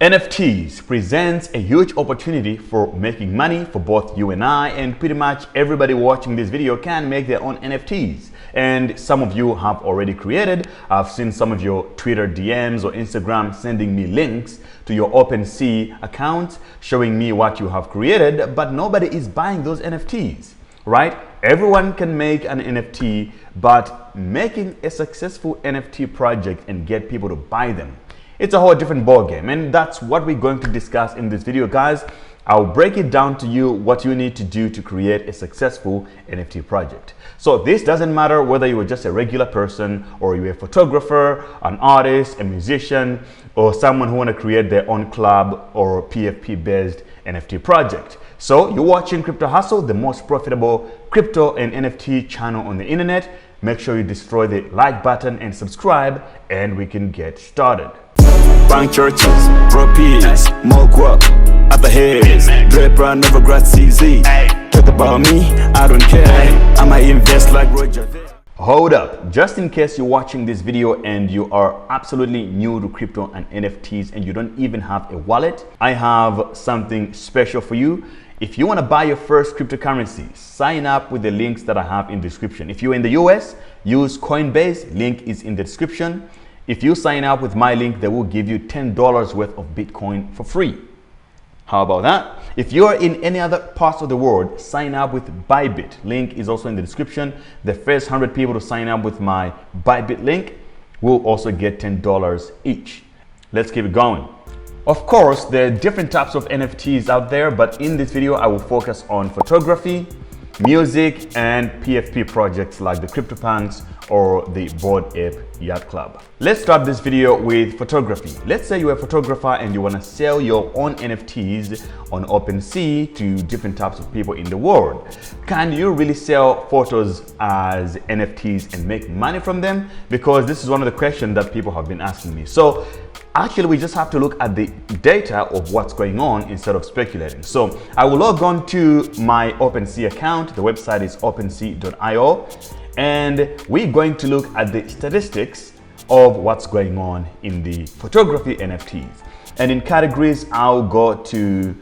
NFTs presents a huge opportunity for making money for both you and I, and pretty much everybody watching this video can make their own NFTs. And some of you have already created. I've seen some of your Twitter DMs or Instagram sending me links to your OpenSea account showing me what you have created, but nobody is buying those NFTs, right? Everyone can make an NFT, but making a successful NFT project and get people to buy them, it's a whole different ball game, and that's what we're going to discuss in this video, guys. I'll break it down to you what you need to do to create a successful NFT project. So this doesn't matter whether you are just a regular person or you're a photographer, an artist, a musician, or someone who want to create their own club or PFP based NFT project. So you're watching Crypto Hustle, the most profitable crypto and NFT channel on the internet. Make sure you destroy the like button and subscribe, and we can get started. Bank churches, rupees, more guap, at the heads, draper, never grass easy. Talk about me, I don't care. I might invest like Roger. Hold up, just in case you're watching this video and you are absolutely new to crypto and NFTs and you don't even have a wallet, I have something special for you. If you want to buy your first cryptocurrency, sign up with the links that I have in the description. If you're in the US, use Coinbase, link is in the description. If you sign up with my link, they will give you $10 worth of Bitcoin for free. How about that? If you are in any other parts of the world, sign up with Bybit. Link is also in the description. The first 100 people to sign up with my Bybit link will also get $10 each. Let's keep it going. Of course, there are different types of NFTs out there, but in this video, I will focus on photography, music, and PFP projects like the CryptoPunks or the Bored Ape Yacht Club. Let's start this video with photography. Let's say you're a photographer and you want to sell your own NFTs on OpenSea to different types of people in the world. Can you really sell photos as NFTs and make money from them? Because this is one of the questions that people have been asking me. So actually, we just have to look at the data of what's going on instead of speculating. So I will log on to my OpenSea account. The website is opensea.io. And we're going to look at the statistics of what's going on in the photography NFTs. And in categories, I'll go to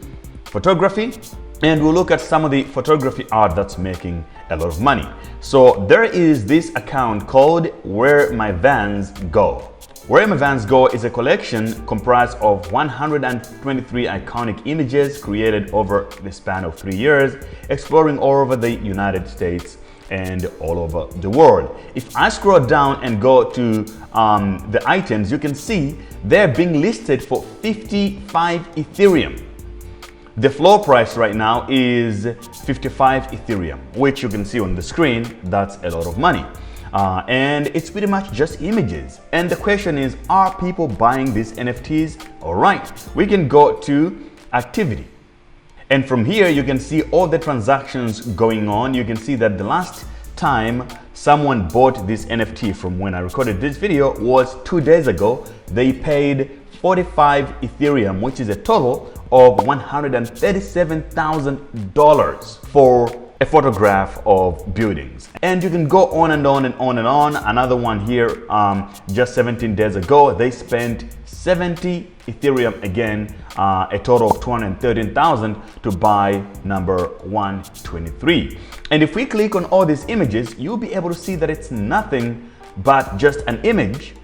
photography and we'll look at some of the photography art that's making a lot of money. So there is this account called Where My Vans Go. Where My Vans Go is a collection comprised of 123 iconic images created over the span of 3 years, exploring all over the United States and all over the world. If I scroll down and go to the items, you can see they're being listed for 55 Ethereum. The floor price right now is 55 Ethereum, which you can see on the screen. That's a lot of money. And it's pretty much just images. And the question is, are people buying these NFTs? All right, we can go to activity. And from here, you can see all the transactions going on. You can see that the last time someone bought this NFT from when I recorded this video was 2 days ago. They paid 45 Ethereum, which is a total of $137,000 for a photograph of buildings. And you can go on and on and on and on. Another one here, just 17 days ago, they spent 70 Ethereum again, a total of 213,000 to buy number 123. And if we click on all these images, you'll be able to see that it's nothing but just an image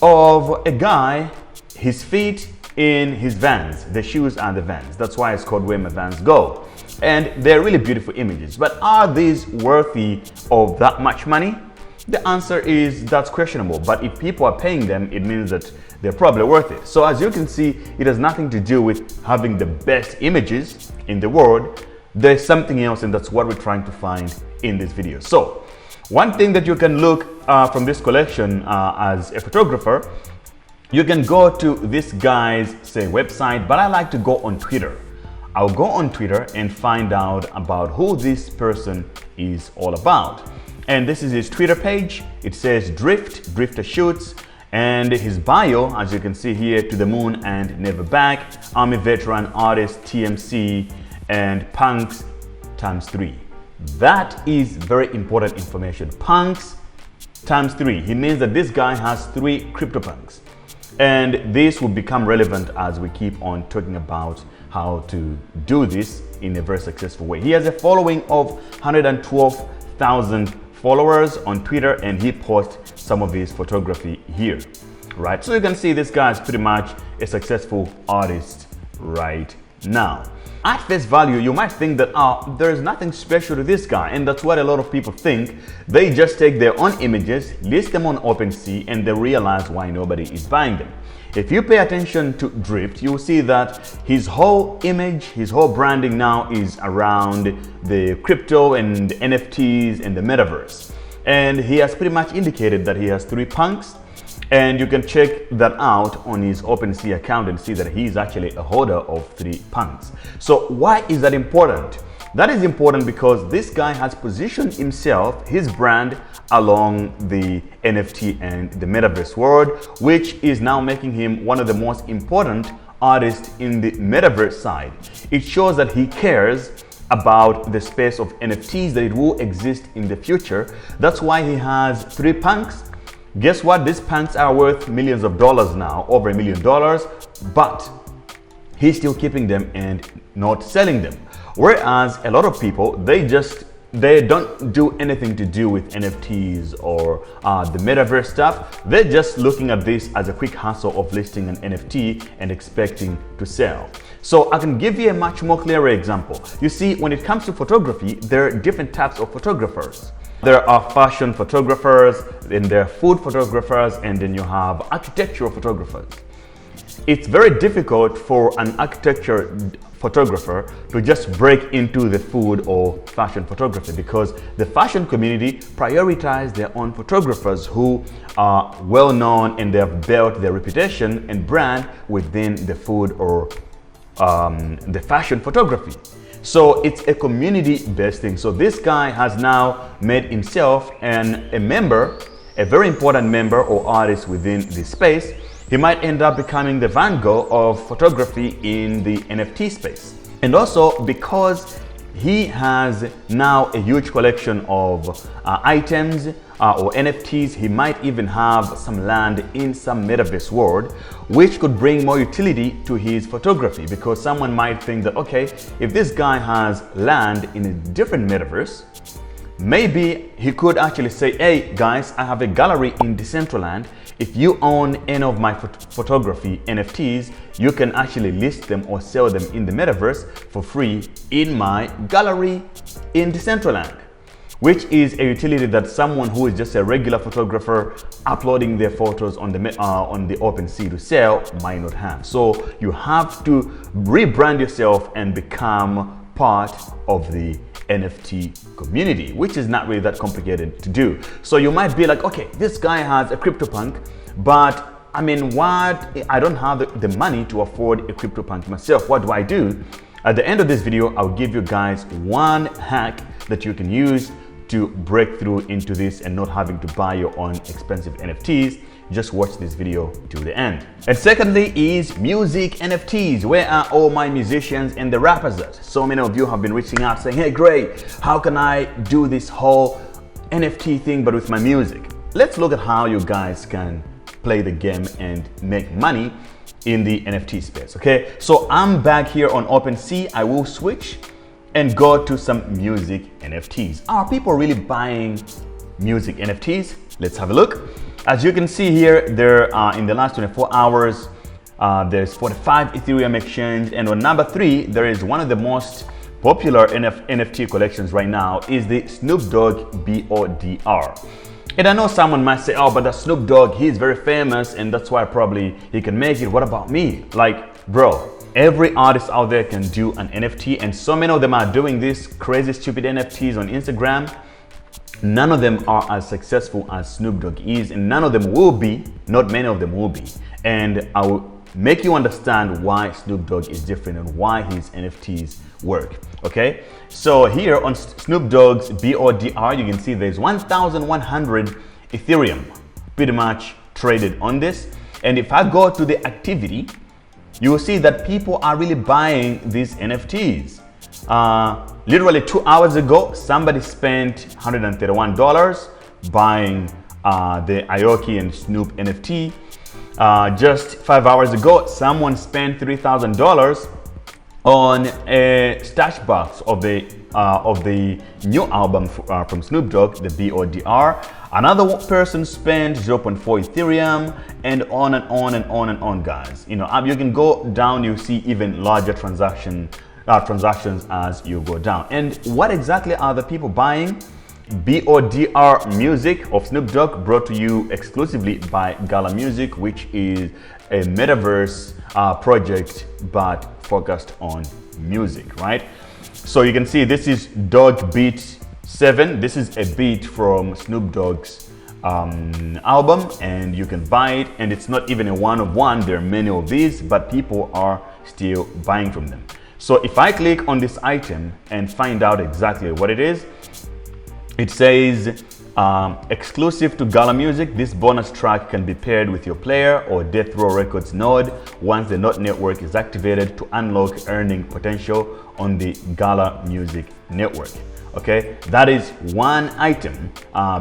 of a guy, his feet in his Vans. The shoes are the Vans. That's why it's called Where My Vans Go. And they're really beautiful images, but are these worthy of that much money? The answer is that's questionable, but if people are paying them, it means that they're probably worth it. So as you can see, it has nothing to do with having the best images in the world. There's something else, and that's what we're trying to find in this video. So one thing that you can look from this collection as a photographer, you can go to this guy's, say, website, but I like to go on Twitter. I'll go on Twitter and find out about who this person is all about. And this is his Twitter page. It says Drifter Shoots, and his bio, as you can see here, to the moon and never back, Army veteran, artist, TMC, and punks ×3. That is very important information. Punks ×3. He means that this guy has 3 CryptoPunks. And this will become relevant as we keep on talking about how to do this in a very successful way. He has a following of 112,000 followers on Twitter, and he posts some of his photography here, right? So you can see this guy is pretty much a successful artist right now. At face value, you might think that there's nothing special to this guy, and that's what a lot of people think. They just take their own images, list them on OpenSea, and they realize why nobody is buying them. If you pay attention to Drift, you'll see that his whole image, his whole branding now is around the crypto and the NFTs and the metaverse. And he has pretty much indicated that he has 3 punks. And you can check that out on his OpenSea account and see that he is actually a holder of 3 punks. So why is that important? That is important because this guy has positioned himself, his brand, along the NFT and the metaverse world, which is now making him one of the most important artists in the metaverse side. It shows that he cares about the space of NFTs, that it will exist in the future. That's why he has 3 punks. Guess what? These punks are worth millions of dollars now, over $1 million, but he's still keeping them and not selling them. Whereas a lot of people, they don't do anything to do with NFTs or the metaverse stuff. They're just looking at this as a quick hustle of listing an NFT and expecting to sell. So I can give you a much more clearer example. You see, when it comes to photography, there are different types of photographers. There are fashion photographers, then there are food photographers, and then you have architectural photographers. It's very difficult for an architecture photographer to just break into the food or fashion photography, because the fashion community prioritize their own photographers who are well known and they have built their reputation and brand within the food or the fashion photography. So it's a community-based thing. So this guy has now made himself a member, a very important member or artist within this space. He might end up becoming the Van Gogh of photography in the NFT space. And also because he has now a huge collection of items or NFTs, he might even have some land in some metaverse world, which could bring more utility to his photography, because someone might think that, okay, if this guy has land in a different metaverse, maybe he could actually say, hey guys, I have a gallery in Decentraland. If you own any of my photography NFTs, you can actually list them or sell them in the metaverse for free in my gallery in Decentraland, which is a utility that someone who is just a regular photographer uploading their photos on the OpenSea to sell might not have. So you have to rebrand yourself and become part of the NFT community, which is not really that complicated to do. So you might be like, okay, this guy has a CryptoPunk, but I mean, I don't have the money to afford a CryptoPunk myself. What do I do? At the end of this video, I'll give you guys one hack that you can use to break through into this and not having to buy your own expensive NFTs. Just watch this video till the end. And secondly is music NFTs. Where are all my musicians and the rappers at? So many of you have been reaching out saying, hey, great, how can I do this whole NFT thing but with my music? Let's look at how you guys can play the game and make money in the NFT space, okay? So I'm back here on OpenSea. I will switch and go to some music NFTs. Are people really buying music NFTs? Let's have a look. As you can see here, there are in the last 24 hours, there's 45 Ethereum exchanged, and on number 3, there is one of the most popular NFT collections right now is the Snoop Dogg BODR. And I know someone might say, oh, but the Snoop Dogg, he's very famous and that's why probably he can make it. What about me? Like, bro, every artist out there can do an NFT, and so many of them are doing these crazy, stupid NFTs on Instagram. None of them are as successful as Snoop Dogg is, and none of them will be, not many of them will be. And I will make you understand why Snoop Dogg is different and why his NFTs work, okay? So here on Snoop Dogg's BODR, you can see there's 1,100 Ethereum pretty much traded on this. And if I go to the activity, you will see that people are really buying these NFTs. Literally 2 hours ago, somebody spent $131 buying the Aoki and Snoop NFT. Just 5 hours ago, someone spent $3,000 on a stash box of the new album from Snoop Dogg, the BODR. Another person spent 0.4 Ethereum, and on and on and on and on, guys. You know, you can go down, you see even larger transactions as you go down. And what exactly are the people buying? BODR music of Snoop Dogg, brought to you exclusively by Gala Music, which is a metaverse project but focused on music, right? So you can see this is Dog Beat 7. This is a beat from Snoop Dogg's album, and you can buy it, and it's not even a one of one. There are many of these, but people are still buying from them. So if I click on this item and find out exactly what it is, it says exclusive to Gala Music. This bonus track can be paired with your player or Death Row Records node once the node network is activated to unlock earning potential on the Gala Music network. Okay, that is one item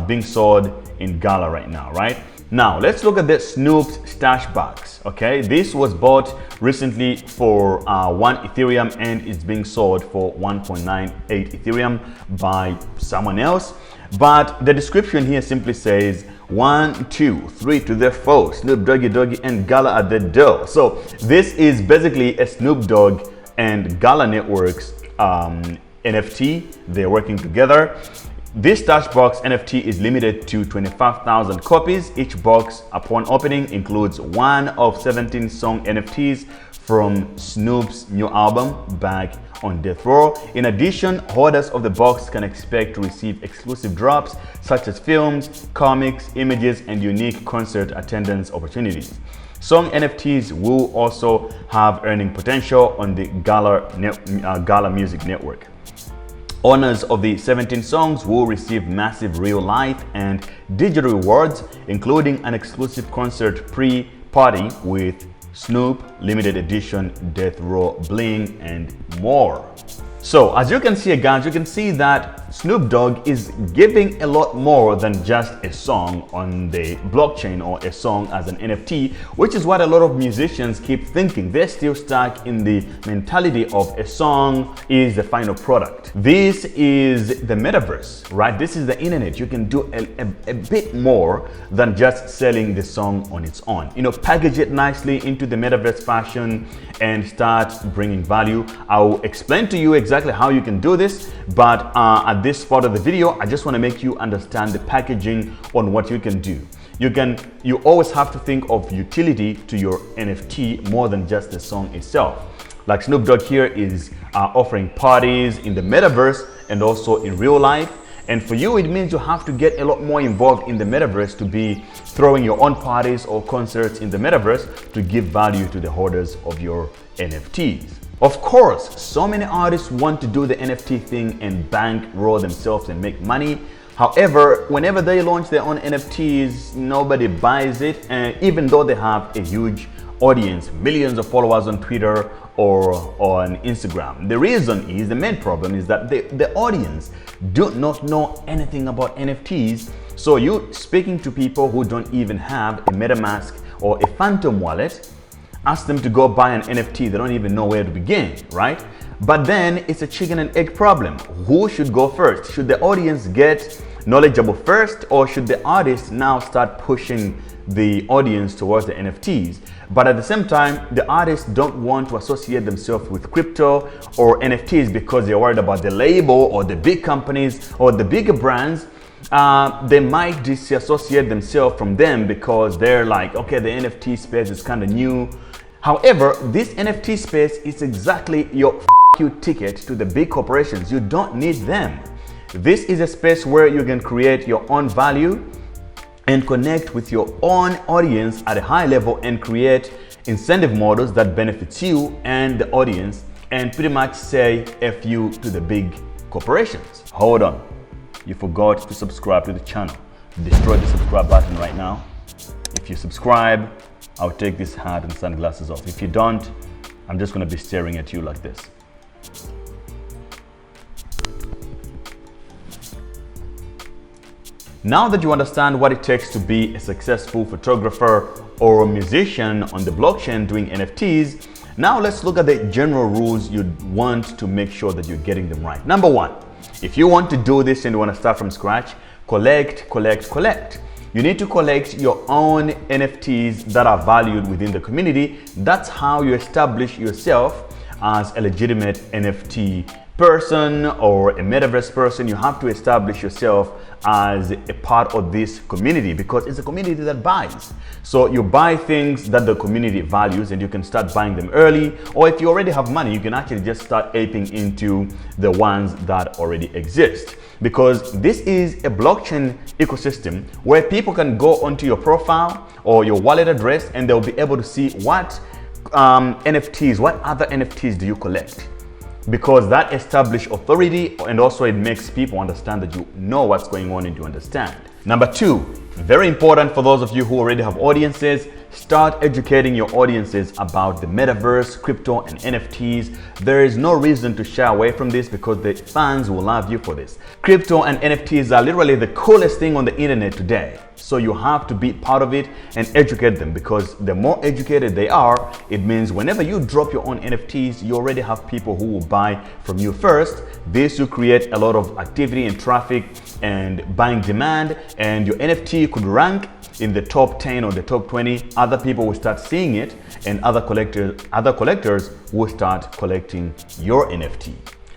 being sold in Gala right now, right? Now let's look at the Snoop's stash box. Okay, this was bought recently for 1 Ethereum and it's being sold for 1.98 Ethereum by someone else. But the description here simply says 1, 2, 3 to the 4, Snoop Doggy and Gala at the door. So this is basically a Snoop Dogg and Gala Networks NFT. They're working together. This stash box NFT is limited to 25,000 copies. Each box upon opening includes one of 17 song NFTs from Snoop's new album, Back on Death Row. In addition, holders of the box can expect to receive exclusive drops such as films, comics, images, and unique concert attendance opportunities. Song NFTs will also have earning potential on the Gala Music Network. Owners of the 17 songs will receive massive real-life and digital rewards, including an exclusive concert pre-party with Snoop, limited edition Death Row bling, and more. So as you can see, guys, you can see that Snoop Dogg is giving a lot more than just a song on the blockchain or a song as an NFT, which is what a lot of musicians keep thinking. They're still stuck in the mentality of a song is the final product. This is the metaverse, right? This is the internet. You can do a bit more than just selling the song on its own. You know, package it nicely into the metaverse fashion and start bringing value. I'll explain to you exactly how you can do this, but at this part of the video, I just want to make you understand the packaging on what you can do. You always have to think of utility to your NFT more than just the song itself. Like Snoop Dogg here is offering parties in the metaverse and also in real life. And for you, it means you have to get a lot more involved in the metaverse to be throwing your own parties or concerts in the metaverse to give value to the holders of your NFTs. Of course, so many artists want to do the NFT thing and bankroll themselves and make money. However, whenever they launch their own NFTs, nobody buys it, and even though they have a huge audience, millions of followers on Twitter or on Instagram. The reason is, the main problem is that the audience do not know anything about NFTs. So you speaking to people who don't even have a MetaMask or a Phantom wallet, ask them to go buy an NFT, they don't even know where to begin, right? But then it's a chicken and egg problem. Who should go first? Should the audience get knowledgeable first, or should the artist now start pushing the audience towards the NFTs? But at the same time, the artists don't want to associate themselves with crypto or NFTs because they're worried about the label or the big companies or the bigger brands. They might disassociate themselves from them because they're like, okay, the NFT space is kind of new. However, this NFT space is exactly your you ticket to the big corporations. You don't need them. This is a space where you can create your own value and connect with your own audience at a high level and create incentive models that benefits you and the audience, and pretty much say F you to the big corporations. Hold on. You forgot to subscribe to the channel. Destroy the subscribe button right now. If you subscribe, I'll take this hat and sunglasses off. If you don't, I'm just going to be staring at you like this. Now that you understand what it takes to be a successful photographer or a musician on the blockchain doing NFTs, now let's look at the general rules you'd want to make sure that you're getting them right. Number one, if you want to do this and you want to start from scratch, collect. You need to collect your own NFTs that are valued within the community. That's how you establish yourself as a legitimate NFT person or a metaverse person. You have to establish yourself as a part of this community because it's a community that buys. So you buy things that the community values and you can start buying them early, or if you already have money, you can actually just start aping into the ones that already exist. Because this is a blockchain ecosystem where people can go onto your profile or your wallet address and they'll be able to see what NFTs, what other NFTs do you collect? Because that establishes authority and also it makes people understand that you know what's going on and you understand. Number two, very important for those of you who already have audiences, start educating your audiences about the metaverse, crypto, and NFTs. There is no reason to shy away from this because the fans will love you for this. Crypto and NFTs are literally the coolest thing on the internet today. So you have to be part of it and educate them, because the more educated they are, it means whenever you drop your own NFTs, you already have people who will buy from you first. This will create a lot of activity and traffic and buying demand, and your NFT could rank in the top 10 or the top 20. Other people will start seeing it and other collectors will start collecting your NFT.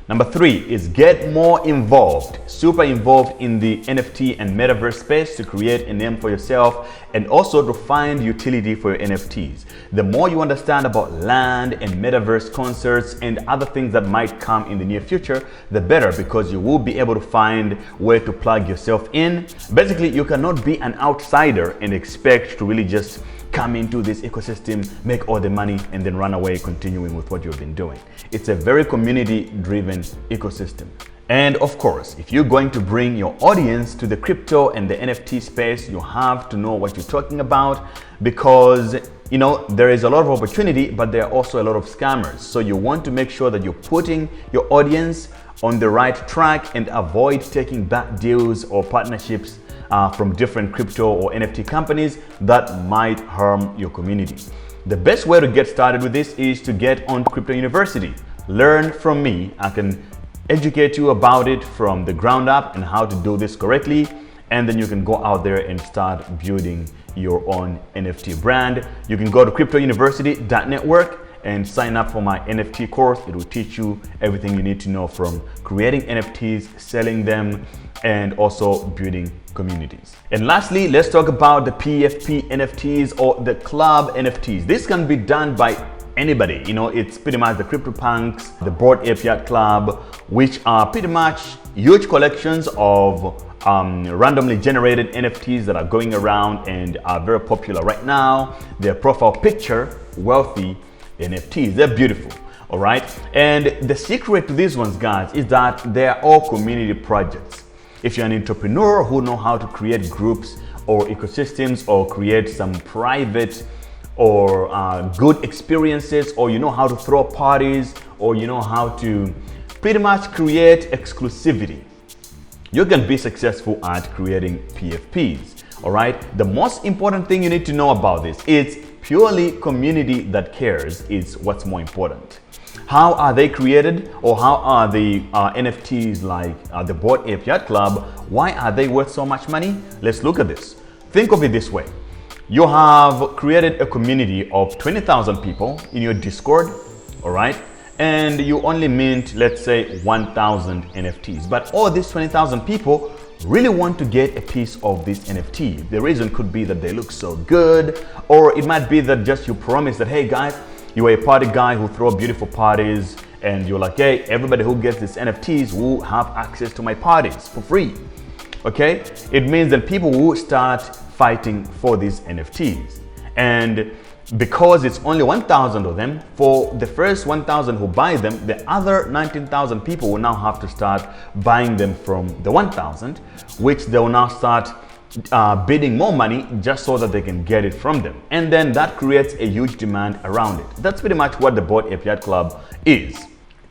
Number three is get more involved, super involved in the NFT and metaverse space to create a name for yourself and also to find utility for your NFTs. The more you understand about land and metaverse concerts and other things that might come in the near future, the better, because you will be able to find where to plug yourself in. Basically, you cannot be an outsider and expect to really just come into this ecosystem, make all the money, and then run away continuing with what you've been doing. It's a very community-driven ecosystem. And of course, if you're going to bring your audience to the crypto and the NFT space, you have to know what you're talking about, because you know there is a lot of opportunity, but there are also a lot of scammers. So you want to make sure that you're putting your audience on the right track and avoid taking bad deals or partnerships from different crypto or NFT companies that might harm your community. The best way to get started with this is to get on Crypto University. Learn from me. I can educate you about it from the ground up and how to do this correctly. And then you can go out there and start building your own NFT brand. You can go to cryptouniversity.network and sign up for my NFT course. It will teach you everything you need to know from creating NFTs, selling them, and also building communities. And lastly, let's talk about the PFP NFTs or the club NFTs. This can be done by anybody. You know, it's pretty much the CryptoPunks, the Bored Ape Yacht Club, which are pretty much huge collections of randomly generated NFTs that are going around and are very popular right now. Their profile picture, wealthy NFTs. They're beautiful. All right. And the secret to these ones, guys, is that they are all community projects. If you're an entrepreneur who know how to create groups or ecosystems or create some private or good experiences, or you know how to throw parties, or you know how to pretty much create exclusivity, you can be successful at creating PFPs. All right. The most important thing you need to know about this is purely community that cares is what's more important. How are they created, or how are the NFTs like the Bored Ape Yacht Club, why are they worth so much money? Let's look at this. Think of it this way. You have created a community of 20,000 people in your Discord, all right? And you only mint, let's say, 1,000 NFTs. But all these 20,000 people really want to get a piece of this NFT. The reason could be that they look so good, or it might be that just you promise that, hey guys, you are a party guy who throw beautiful parties, and you're like, hey, everybody who gets these NFTs will have access to my parties for free. Okay? It means that people will start fighting for these NFTs. And because it's only 1,000 of them, for the first 1,000 who buy them, the other 19,000 people will now have to start buying them from the 1,000, which they will now start bidding more money just so that they can get it from them. And then that creates a huge demand around it. That's pretty much what the Bored Ape Yacht Club is.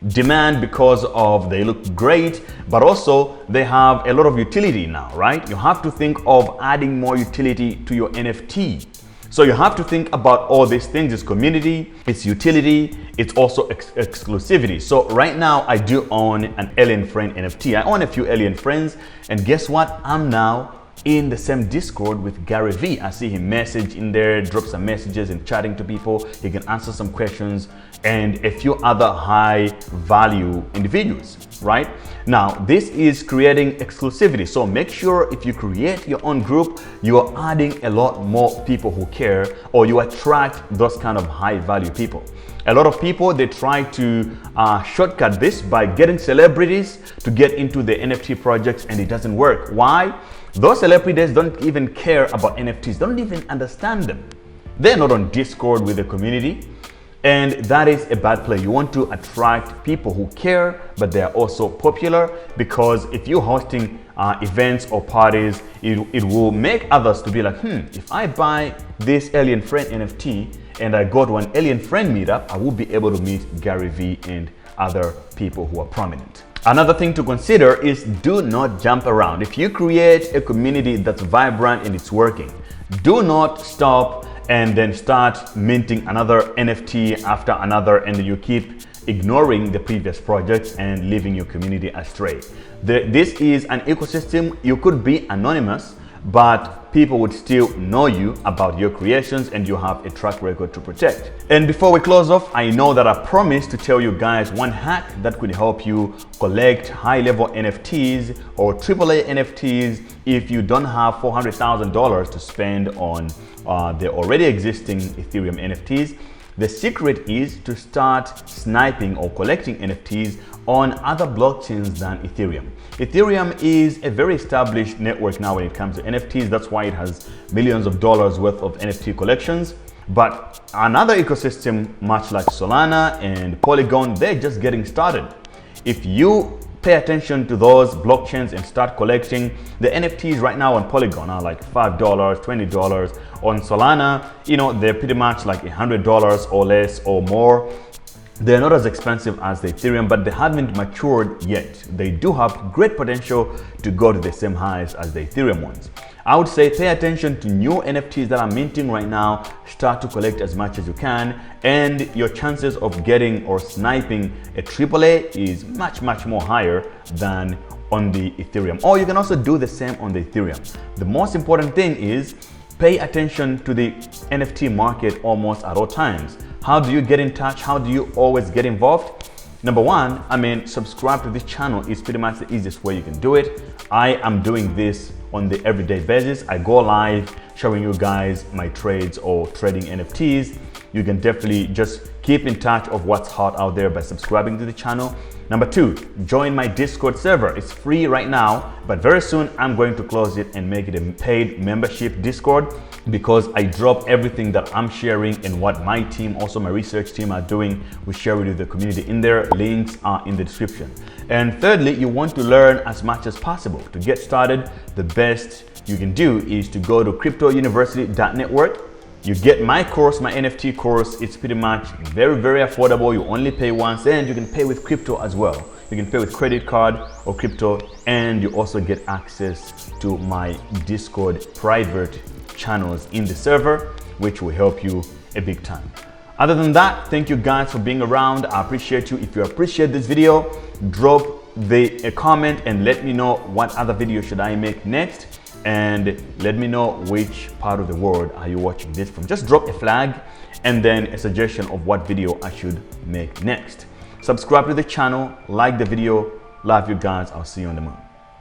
demand because of they look great, but also they have a lot of utility now, right? You have to think of adding more utility to your NFT. So you have to think about all these things. It's community, it's utility, it's also exclusivity. So right now I do own an Alien Friend NFT. I own a few Alien Friends, and guess what? I'm now in the same Discord with Gary V. I see him message in there, drop some messages and chatting to people. He can answer some questions and a few other high value individuals, right? Now, this is creating exclusivity. So make sure if you create your own group, you are adding a lot more people who care, or you attract those kind of high value people. A lot of people, they try to shortcut this by getting celebrities to get into the NFT projects, and it doesn't work. Why? Those celebrities don't even care about NFTs, don't even understand them. They're not on Discord with the community, and that is a bad play. You want to attract people who care, but they are also popular, because if you're hosting events or parties, it will make others to be like, if I buy this Alien Friend NFT and I go to an Alien Friend meetup, I will be able to meet Gary V and other people who are prominent. Another thing to consider is do not jump around. If you create a community that's vibrant and it's working, do not stop and then start minting another NFT after another, and you keep ignoring the previous projects and leaving your community astray. This is an ecosystem. You could be anonymous, but people would still know you about your creations, and you have a track record to protect. And before we close off, I know that I promised to tell you guys one hack that could help you collect high-level NFTs or AAA NFTs if you don't have $400,000 to spend on the already existing Ethereum NFTs. The secret is to start sniping or collecting NFTs on other blockchains than Ethereum. Ethereum is a very established network now when it comes to NFTs. That's why it has millions of dollars worth of NFT collections. But another ecosystem, much like Solana and Polygon, they're just getting started. If you pay attention to those blockchains and start collecting, the NFTs right now on Polygon are like $5, $20. On Solana, they're pretty much like $100 or less or more. They're not as expensive as the Ethereum, but they haven't matured yet. They do have great potential to go to the same highs as the Ethereum ones. I would say pay attention to new NFTs that are minting right now. Start to collect as much as you can, and your chances of getting or sniping a AAA is much, much more higher than on the Ethereum. Or you can also do the same on the Ethereum. The most important thing is pay attention to the NFT market almost at all times. How do you get in touch? How do you always get involved? Number one, subscribe to this channel is pretty much the easiest way you can do it. I am doing this on the everyday basis. I go live showing you guys my trades or trading NFTs. You can definitely just keep in touch of what's hot out there by subscribing to the channel. Number two, join my Discord server. It's free right now, but very soon I'm going to close it and make it a paid membership Discord, because I drop everything that I'm sharing and what my team, also my research team, are doing. We share it with the community in there. Links are in the description. And thirdly, you want to learn as much as possible. To get started, the best you can do is to go to cryptouniversity.network. You get my course, my NFT course. It's pretty much very, very affordable. You only pay once, and you can pay with crypto as well. You can pay with credit card or crypto, and you also get access to my Discord private channels in the server, which will help you a big time. Other than that, thank you guys for being around. I appreciate you. If you appreciate this video, drop a comment and let me know what other video should I make next, and let me know which part of the world are you watching this from. Just drop a flag and then a suggestion of what video I should make next. Subscribe to the channel, like the video. Love you guys. I'll see you on the moon.